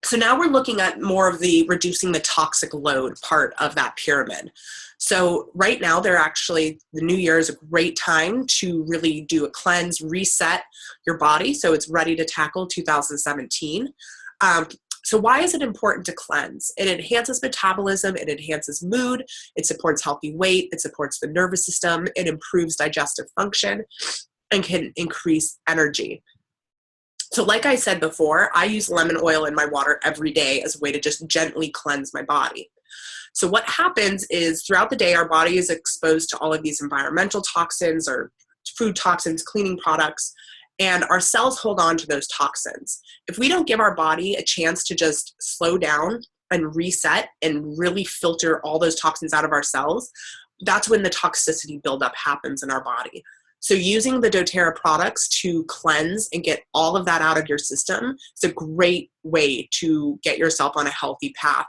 So now we're looking at more of the reducing the toxic load part of that pyramid. So right now, the new year is a great time to really do a cleanse, reset your body so it's ready to tackle 2017. So why is it important to cleanse? It enhances metabolism, it enhances mood, it supports healthy weight, it supports the nervous system, it improves digestive function, and can increase energy. So like I said before, I use lemon oil in my water every day as a way to just gently cleanse my body. So what happens is throughout the day, our body is exposed to all of these environmental toxins or food toxins, cleaning products, and our cells hold on to those toxins. If we don't give our body a chance to just slow down and reset and really filter all those toxins out of our cells, that's when the toxicity buildup happens in our body. So using the doTERRA products to cleanse and get all of that out of your system is a great way to get yourself on a healthy path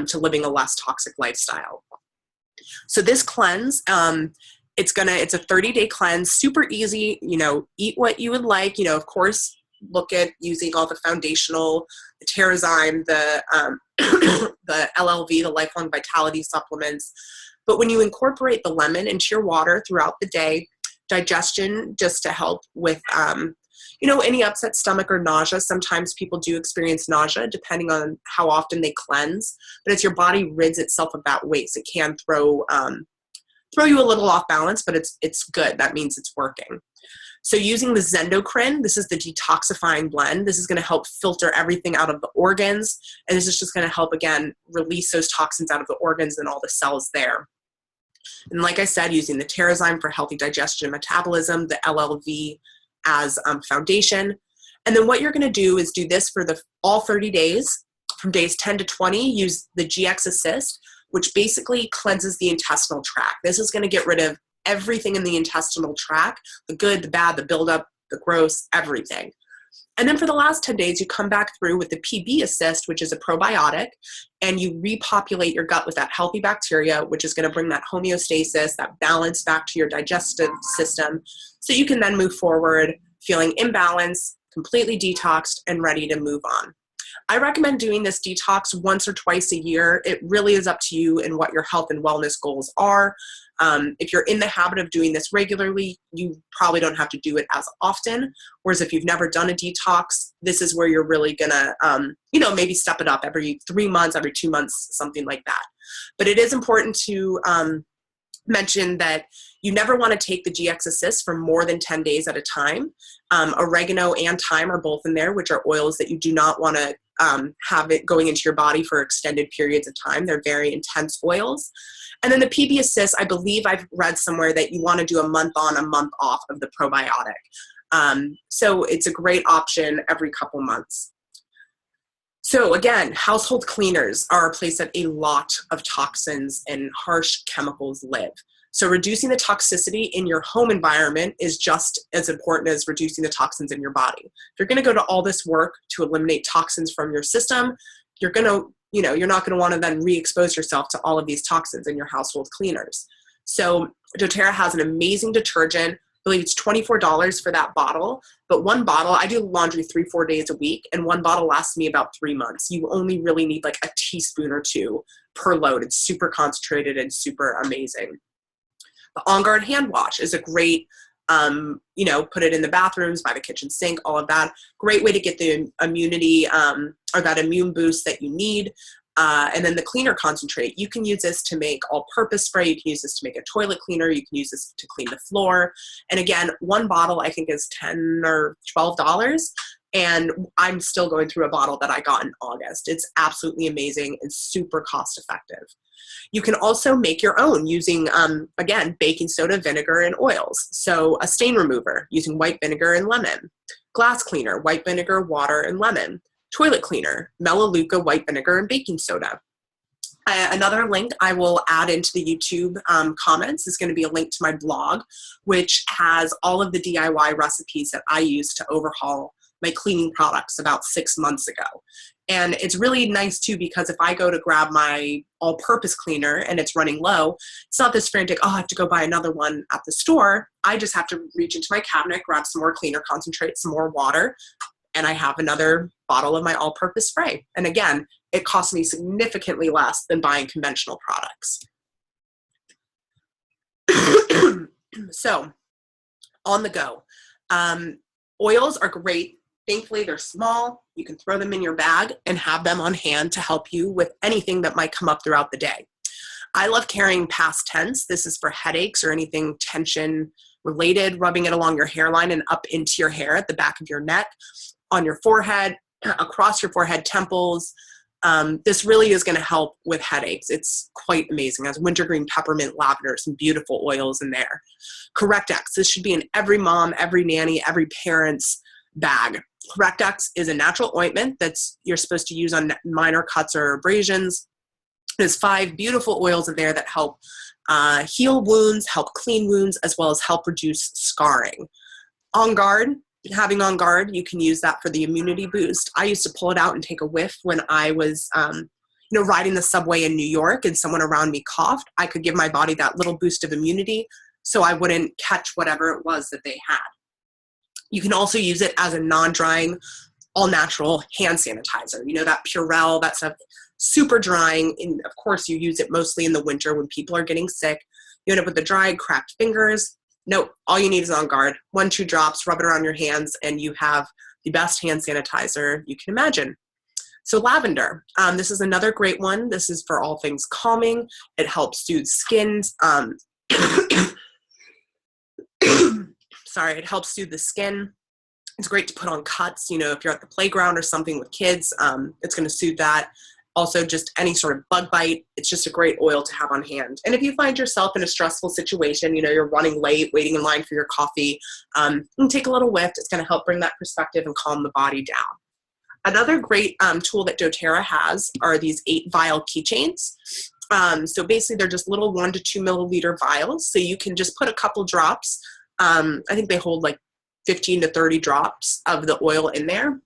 to living a less toxic lifestyle. So this cleanse, it's a 30-day cleanse, super easy, eat what you would like, of course, look at using all the foundational, the Terrazyme, the the LLV, the Lifelong Vitality supplements. But when you incorporate the lemon into your water throughout the day, digestion, just to help with, any upset stomach or nausea. Sometimes people do experience nausea depending on how often they cleanse, but as your body rids itself of that waste, it can throw you a little off balance, but it's good. That means it's working. So using the Zendocrine, this is the detoxifying blend. This is going to help filter everything out of the organs, and this is just going to help, again, release those toxins out of the organs and all the cells there. And like I said, using the Terrazyme for healthy digestion and metabolism, the LLV as foundation. And then what you're going to do is do this for all 30 days. From days 10 to 20, use the GX Assist, which basically cleanses the intestinal tract. This is going to get rid of everything in the intestinal tract, the good, the bad, the buildup, the gross, everything. And then for the last 10 days, you come back through with the PB Assist, which is a probiotic, and you repopulate your gut with that healthy bacteria, which is going to bring that homeostasis, that balance back to your digestive system, so you can then move forward feeling imbalanced, completely detoxed, and ready to move on. I recommend doing this detox once or twice a year. It really is up to you and what your health and wellness goals are. If you're in the habit of doing this regularly, you probably don't have to do it as often. Whereas if you've never done a detox, this is where you're really gonna, maybe step it up every 3 months, every 2 months, something like that. But it is important to mention that you never want to take the GX Assist for more than 10 days at a time. Oregano and thyme are both in there, which are oils that you do not want to have it going into your body for extended periods of time. They're very intense oils. And then the PB Assist, I believe I've read somewhere that you want to do a month on, a month off of the probiotic. So it's a great option every couple months. So again, household cleaners are a place that a lot of toxins and harsh chemicals live. So reducing the toxicity in your home environment is just as important as reducing the toxins in your body. If you're going to go to all this work to eliminate toxins from your system, you're going to, you're not going to want to then re-expose yourself to all of these toxins in your household cleaners. So doTERRA has an amazing detergent. I believe it's $24 for that bottle, but one bottle, I do laundry 3-4 days a week, and one bottle lasts me about 3 months. You only really need like a teaspoon or two per load. It's super concentrated and super amazing. The On Guard hand wash is a great, put it in the bathrooms, by the kitchen sink, all of that. Great way to get the immunity or that immune boost that you need. And then the cleaner concentrate, you can use this to make all-purpose spray. You can use this to make a toilet cleaner. You can use this to clean the floor. And again, one bottle I think is $10 or $12. And I'm still going through a bottle that I got in August. It's absolutely amazing and super cost effective. You can also make your own using, again, baking soda, vinegar, and oils. So a stain remover using white vinegar and lemon. Glass cleaner, white vinegar, water, and lemon. Toilet cleaner, Melaleuca, white vinegar, and baking soda. Another link I will add into the YouTube comments is going to be a link to my blog, which has all of the DIY recipes that I used to overhaul my cleaning products about 6 months ago. And it's really nice too, because if I go to grab my all-purpose cleaner and it's running low, it's not this frantic, oh, I have to go buy another one at the store. I just have to reach into my cabinet, grab some more cleaner concentrate, some more water, and I have another bottle of my all-purpose spray. And again, it costs me significantly less than buying conventional products. So, on the go. Oils are great. Thankfully, they're small. You can throw them in your bag and have them on hand to help you with anything that might come up throughout the day. I love carrying past tense. This is for headaches or anything tension related, rubbing it along your hairline and up into your hair at the back of your neck, on your forehead, across your forehead, temples. This really is going to help with headaches. It's quite amazing. It has wintergreen, peppermint, lavender, some beautiful oils in there. Correct X. This should be in every mom, every nanny, every parent's bag. Correct X is a natural ointment that's you're supposed to use on minor cuts or abrasions. There's 5 beautiful oils in there that help heal wounds, help clean wounds, as well as help reduce scarring. On Guard. Having On Guard, you can use that for the immunity boost. I used to pull it out and take a whiff when I was, riding the subway in New York and someone around me coughed. I could give my body that little boost of immunity so I wouldn't catch whatever it was that they had. You can also use it as a non-drying, all-natural hand sanitizer. That Purell, that stuff, super drying. And of course, you use it mostly in the winter when people are getting sick. You end up with the dried, cracked fingers. Nope, all you need is On Guard. 1-2 drops, rub it around your hands, and you have the best hand sanitizer you can imagine. So lavender, this is another great one. This is for all things calming. It helps soothe skin. It helps soothe the skin. It's great to put on cuts. If you're at the playground or something with kids, it's going to soothe that. Also, just any sort of bug bite, it's just a great oil to have on hand. And if you find yourself in a stressful situation, you're running late, waiting in line for your coffee, you can take a little whiff. It's going to help bring that perspective and calm the body down. Another great tool that doTERRA has are these 8-vial keychains. So basically, they're just little 1 to 2 milliliter vials. So you can just put a couple drops. I think they hold like 15 to 30 drops of the oil in there.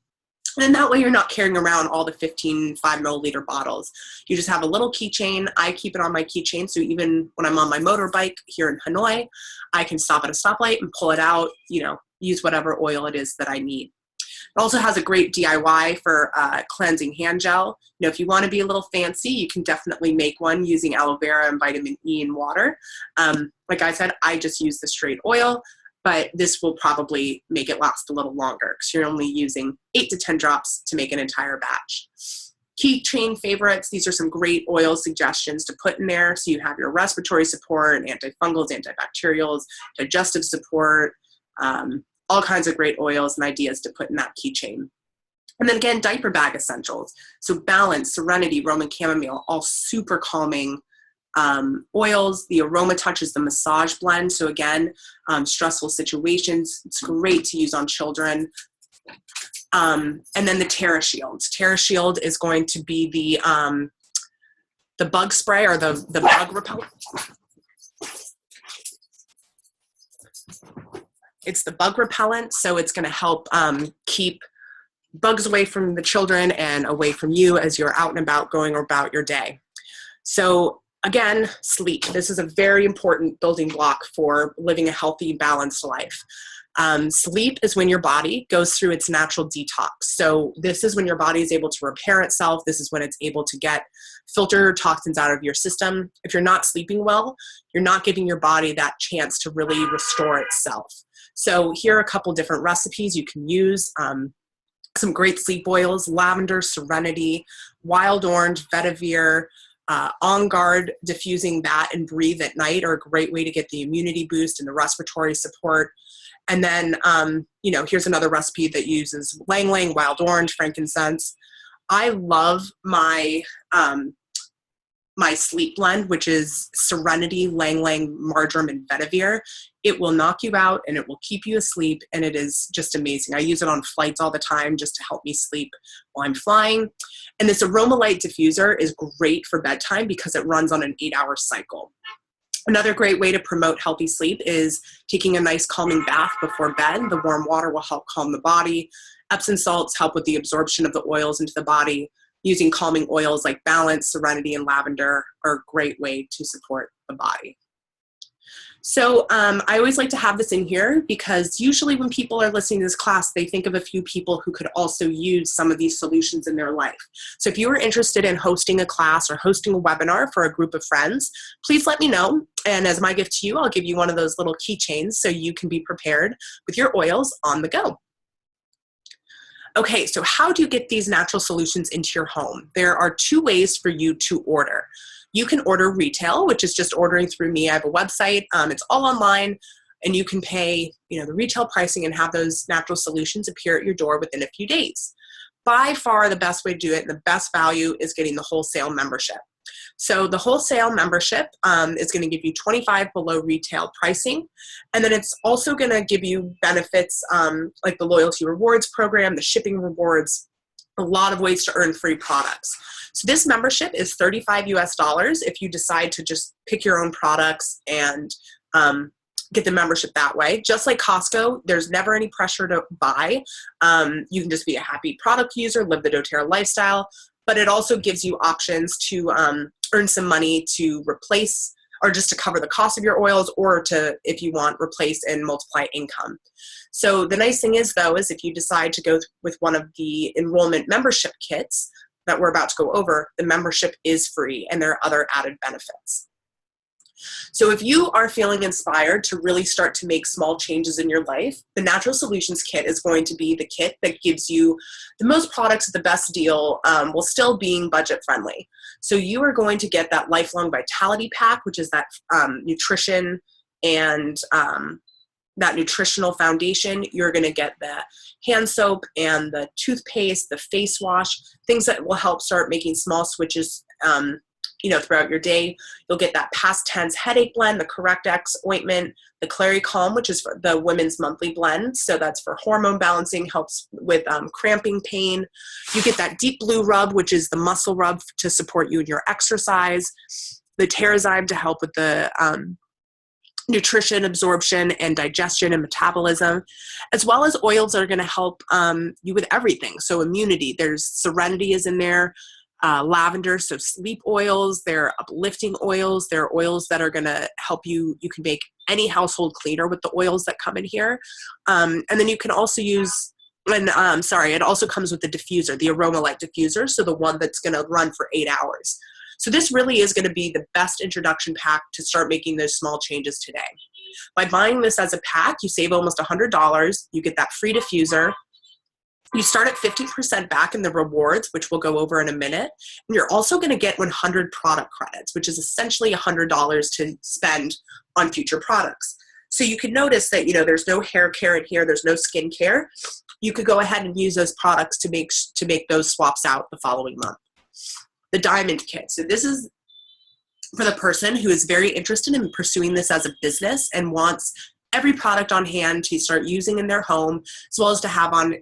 And that way you're not carrying around all the 15 5-milliliter bottles. You just have a little keychain. I keep it on my keychain, so even when I'm on my motorbike here in Hanoi, I can stop at a stoplight and pull it out, use whatever oil it is that I need. It also has a great DIY for cleansing hand gel. If you want to be a little fancy, you can definitely make one using aloe vera and vitamin E in water. Like I said, I just use the straight oil. But this will probably make it last a little longer because you're only using 8 to 10 drops to make an entire batch. Keychain favorites, these are some great oil suggestions to put in there. So you have your respiratory support, antifungals, antibacterials, digestive support, all kinds of great oils and ideas to put in that keychain. And then again, diaper bag essentials. So Balance, Serenity, Roman Chamomile, all super calming oils. The Aroma Touch is the massage blend. So again, stressful situations, it's great to use on children. And then the Terra Shield. Terra Shield is going to be the bug spray or the bug repellent. It's the bug repellent, so it's going to help keep bugs away from the children and away from you as you're out and about going about your day. So again, sleep. This is a very important building block for living a healthy, balanced life. Sleep is when your body goes through its natural detox. So this is when your body is able to repair itself. This is when it's able to filter toxins out of your system. If you're not sleeping well, you're not giving your body that chance to really restore itself. So here are a couple different recipes you can use. Some great sleep oils: lavender, serenity, wild orange, vetiver, On Guard, diffusing that and breathe at night are a great way to get the immunity boost and the respiratory support. And then, here's another recipe that uses ylang ylang, wild orange, frankincense. I love my my sleep blend, which is serenity, ylang ylang, marjoram, and vetiver. It will knock you out and it will keep you asleep, and it is just amazing. I use it on flights all the time just to help me sleep while I'm flying. And this aroma light diffuser is great for bedtime because it runs on an 8-hour cycle. Another great way to promote healthy sleep is taking a nice calming bath before bed. The warm water will help calm the body. Epsom salts help with the absorption of the oils into the body. Using calming oils like Balance, Serenity, and Lavender are a great way to support the body. So I always like to have this in here because usually when people are listening to this class, they think of a few people who could also use some of these solutions in their life. So if you are interested in hosting a class or hosting a webinar for a group of friends, please let me know. And as my gift to you, I'll give you one of those little keychains so you can be prepared with your oils on the go. Okay, so how do you get these natural solutions into your home? There are 2 ways for you to order. You can order retail, which is just ordering through me. I have a website. It's all online, and you can pay the retail pricing and have those natural solutions appear at your door within a few days. By far, the best way to do it and the best value is getting the wholesale membership. So the wholesale membership is going to give you $25 below retail pricing. And then it's also going to give you benefits like the loyalty rewards program, the shipping rewards, a lot of ways to earn free products. So this membership is $35 US if you decide to just pick your own products and get the membership that way. Just like Costco, there's never any pressure to buy. You can just be a happy product user, live the doTERRA lifestyle, but it also gives you options to earn some money to replace or just to cover the cost of your oils, or to, if you want, replace and multiply income. So the nice thing is, though, is if you decide to go with one of the enrollment membership kits that we're about to go over, the membership is free and there are other added benefits. So if you are feeling inspired to really start to make small changes in your life, the Natural Solutions Kit is going to be the kit that gives you the most products at the best deal while still being budget friendly. So you are going to get that Lifelong Vitality Pack, which is that nutrition and that nutritional foundation. You're going to get the hand soap and the toothpaste, the face wash, things that will help start making small switches throughout your day. You'll get that past tense headache blend, the Correct X ointment, the Clary Calm, which is for the women's monthly blend. So that's for hormone balancing, helps with cramping pain. You get that Deep Blue rub, which is the muscle rub to support you in your exercise. The Terrazyme to help with the nutrition, absorption, and digestion and metabolism, as well as oils that are going to help you with everything. So immunity, there's Serenity is in there. Lavender, so sleep oils, there are uplifting oils, there are oils that are going to help you. You can make any household cleaner with the oils that come in here. And then you can also use, it also comes with the diffuser, the aroma light diffuser, so the one that's going to run for 8 hours. So this really is going to be the best introduction pack to start making those small changes today. By buying this as a pack, you save almost $100. You get that free diffuser. You start at 50% back in the rewards, which we'll go over in a minute. And you're also going to get 100 product credits, which is essentially $100 to spend on future products. So you can notice that, there's no hair care in here. There's no skin care. You could go ahead and use those products to make those swaps out the following month. The Diamond Kit. So this is for the person who is very interested in pursuing this as a business and wants every product on hand to start using in their home, as well as to have on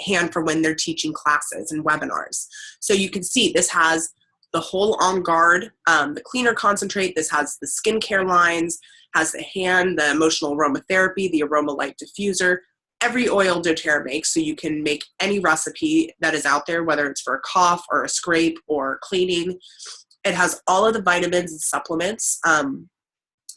hand for when they're teaching classes and webinars. So you can see this has the whole On Guard, the cleaner concentrate. This has the skincare lines, has the hand, the emotional aromatherapy, the aroma light diffuser. Every oil doTERRA makes, so you can make any recipe that is out there, whether it's for a cough or a scrape or cleaning. It has all of the vitamins and supplements.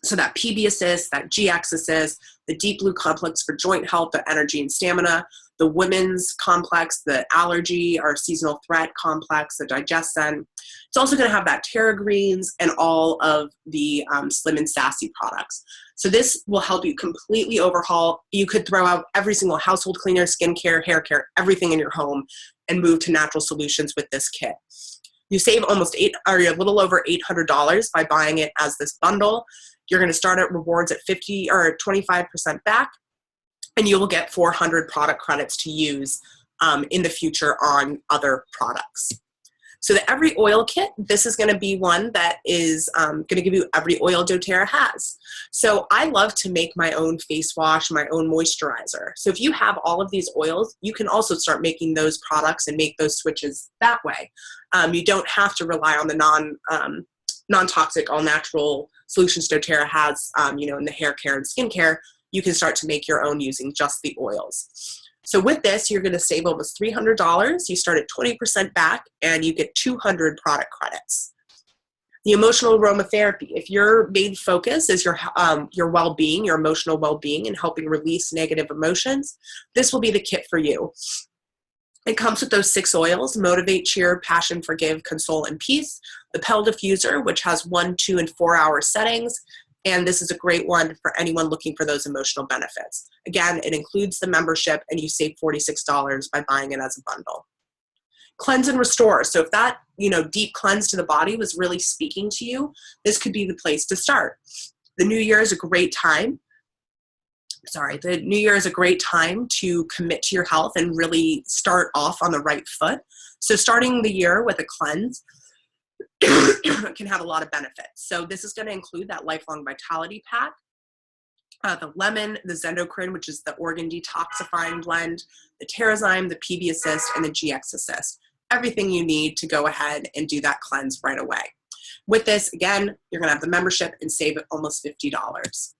So that PB Assist, that GX Assist, the Deep Blue Complex for joint health, the energy and stamina, the Women's Complex, the Allergy or Seasonal Threat Complex, the Digestin. It's also going to have that Terra Greens and all of the Slim and Sassy products. So this will help you completely overhaul. You could throw out every single household cleaner, skincare, hair care, everything in your home and move to natural solutions with this kit. You save almost a little over $800 by buying it as this bundle. You're going to start at rewards at 50 or 25% back, and you will get 400 product credits to use in the future on other products. So the Every Oil Kit, this is going to be one that is going to give you every oil doTERRA has. So I love to make my own face wash, my own moisturizer. So if you have all of these oils, you can also start making those products and make those switches that way. You don't have to rely on the non-toxic, all-natural solutions doTERRA has, in the hair care and skincare. You can start to make your own using just the oils. So with this, you're going to save almost $300. You start at 20% back, and you get 200 product credits. The emotional aromatherapy. If your main focus is your well-being, your emotional well-being, and helping release negative emotions, this will be the kit for you. It comes with those 6 oils: Motivate, Cheer, Passion, Forgive, Console, and Peace. The Pill Diffuser, which has 1, 2, and 4 hour settings. And this is a great one for anyone looking for those emotional benefits. Again, it includes the membership, and you save $46 by buying it as a bundle. Cleanse and Restore. So if that, deep cleanse to the body was really speaking to you, this could be the place to start. The new year is a great time. The new year is a great time to commit to your health and really start off on the right foot. So starting the year with a cleanse can have a lot of benefits. So this is going to include that Lifelong Vitality Pack, the lemon, the Zendocrine, which is the organ detoxifying blend, the Terrazyme, the PB Assist, and the GX Assist. Everything you need to go ahead and do that cleanse right away. With this, again, you're going to have the membership and save almost $50.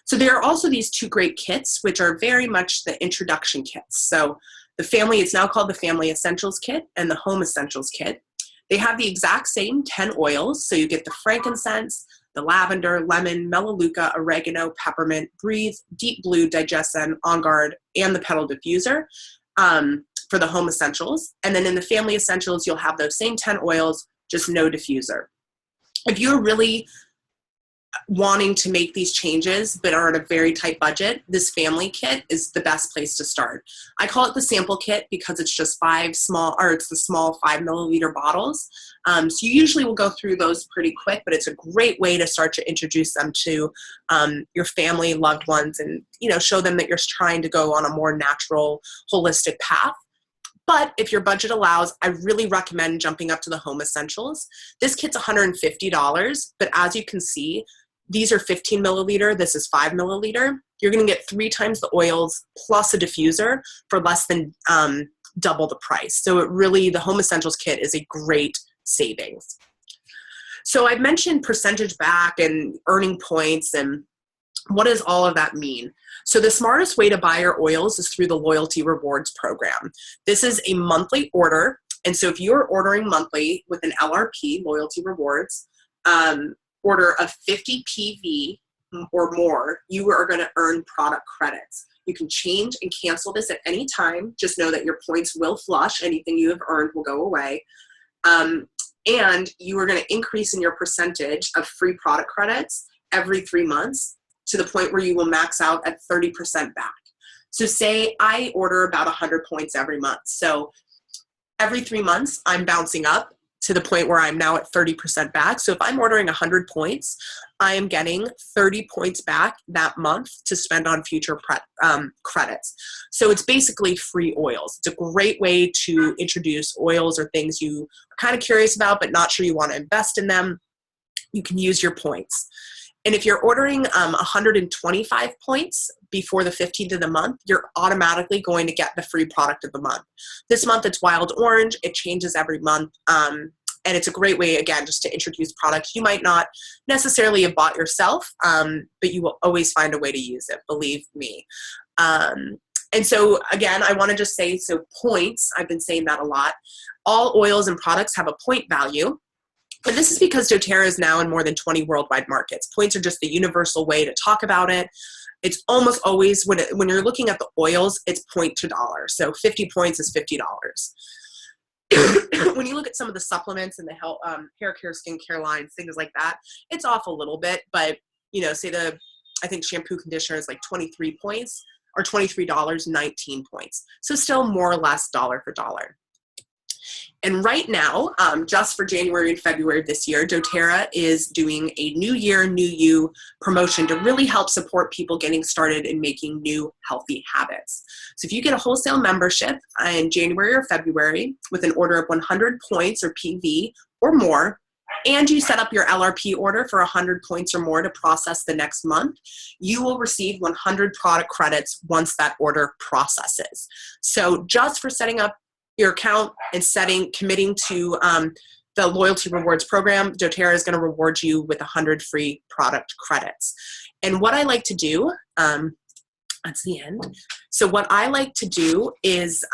So there are also these 2 great kits, which are very much the introduction kits. So it's now called the Family Essentials Kit and the Home Essentials Kit. They have the exact same 10 oils. So you get the frankincense, the lavender, lemon, melaleuca, oregano, peppermint, breathe, deep blue, digestin, On Guard, and the petal diffuser for the home essentials. And then in the family essentials, you'll have those same 10 oils, just no diffuser. If you're really wanting to make these changes but are at a very tight budget, this family kit is the best place to start. I call it the sample kit because it's just the small 5 milliliter bottles. So you usually will go through those pretty quick, but it's a great way to start to introduce them to your family, loved ones, and show them that you're trying to go on a more natural, holistic path. But if your budget allows, I really recommend jumping up to the home essentials. This kit's $150, but as you can see, these are 15 milliliter, this is 5 milliliter. You're gonna get 3 times the oils plus a diffuser for less than double the price. So the home essentials kit is a great savings. So I've mentioned percentage back and earning points, and what does all of that mean? So the smartest way to buy your oils is through the Loyalty Rewards program. This is a monthly order. And so if you're ordering monthly with an LRP, Loyalty Rewards, order of 50 PV or more, you are going to earn product credits. You can change and cancel this at any time. Just know that your points will flush. Anything you have earned will go away. And you are going to increase in your percentage of free product credits every 3 months to the point where you will max out at 30% back. So say I order about 100 points every month. So every 3 months, I'm bouncing up to the point where I'm now at 30% back. So if I'm ordering 100 points, I am getting 30 points back that month to spend on future credits. So it's basically free oils. It's a great way to introduce oils or things you are kind of curious about, but not sure you want to invest in them. You can use your points. And if you're ordering 125 points before the 15th of the month, you're automatically going to get the free product of the month. This month it's Wild Orange. It changes every month. And it's a great way, again, just to introduce products you might not necessarily have bought yourself, but you will always find a way to use it, believe me. And so, again, I want to just say, so points, I've been saying that a lot. All oils and products have a point value. And this is because doTERRA is now in more than 20 worldwide markets. Points are just the universal way to talk about it. It's almost always, when you're looking at the oils, it's point to dollar. So 50 points is $50. When you look at some of the supplements and the health, hair care, skincare lines, things like that, it's off a little bit. But, you know, say I think shampoo conditioner is like 23 points or $23, 19 points. So still more or less dollar for dollar. And right now, just for January and February of this year, doTERRA is doing a New Year, New You promotion to really help support people getting started in making new healthy habits. So if you get a wholesale membership in January or February with an order of 100 points or PV or more, and you set up your LRP order for 100 points or more to process the next month, you will receive 100 product credits once that order processes. So just for setting up your account and committing to the loyalty rewards program, doTERRA is going to reward you with 100 free product credits. And what I like to do, that's the end. So what I like to do is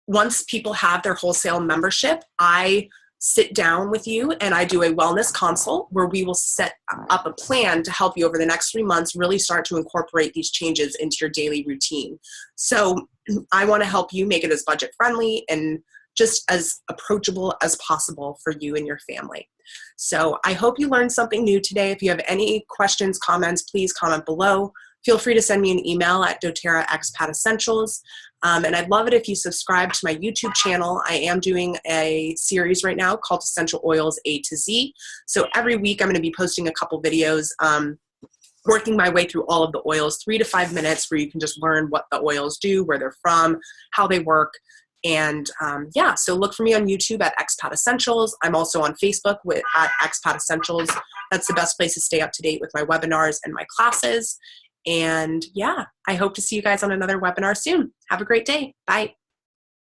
once people have their wholesale membership, I sit down with you and I do a wellness consult where we will set up a plan to help you over the next 3 months really start to incorporate these changes into your daily routine. So I want to help you make it as budget friendly and just as approachable as possible for you and your family. So I hope you learned something new today. If you have any questions, comments, please comment below. Feel free to send me an email at doTERRA Expat Essentials. And I'd love it if you subscribe to my YouTube channel. I am doing a series right now called Essential Oils A to Z. So every week I'm going to be posting a couple videos, working my way through all of the oils, 3 to 5 minutes, where you can just learn what the oils do, where they're from, how they work. And yeah, so look for me on YouTube at Expat Essentials. I'm also on Facebook at Expat Essentials. That's the best place to stay up to date with my webinars and my classes. And yeah, I hope to see you guys on another webinar soon. Have a great day. Bye.